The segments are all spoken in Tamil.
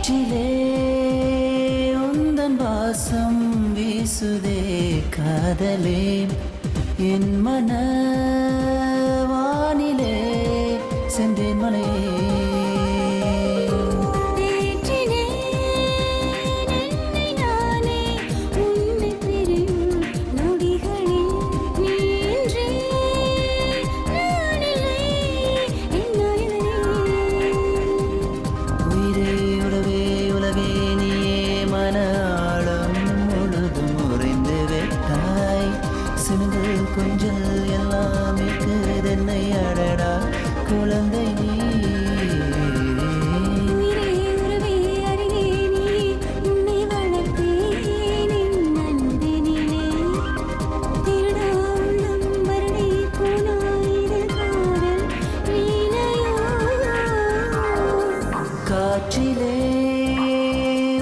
காற்றிலே உந்தன் வாசம் வீசுதே காதலே என் மன வானிலே செந்தேன் மலையே கொஞ்சல் எல்லாம் என்னை அடடா குழந்தை நீ காற்றிலே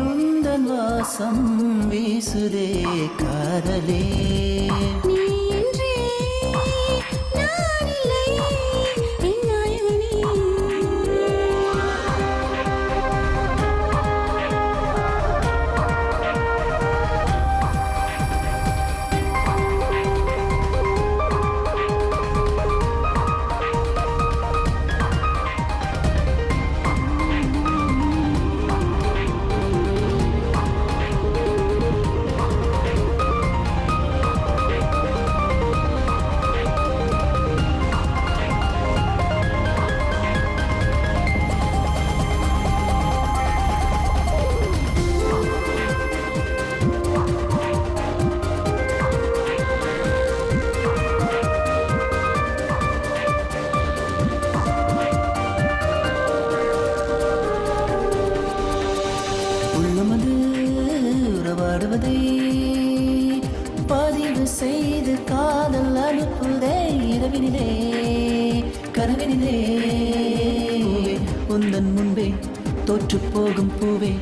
உந்தன் வாசம் வீசுதே காதலே உறவாடுவதை பதிவு செய்து காதல் அனுப்புதே இரவினிலே கனவினிலே உந்தன் முன்பே தோற்று போகும் பூவே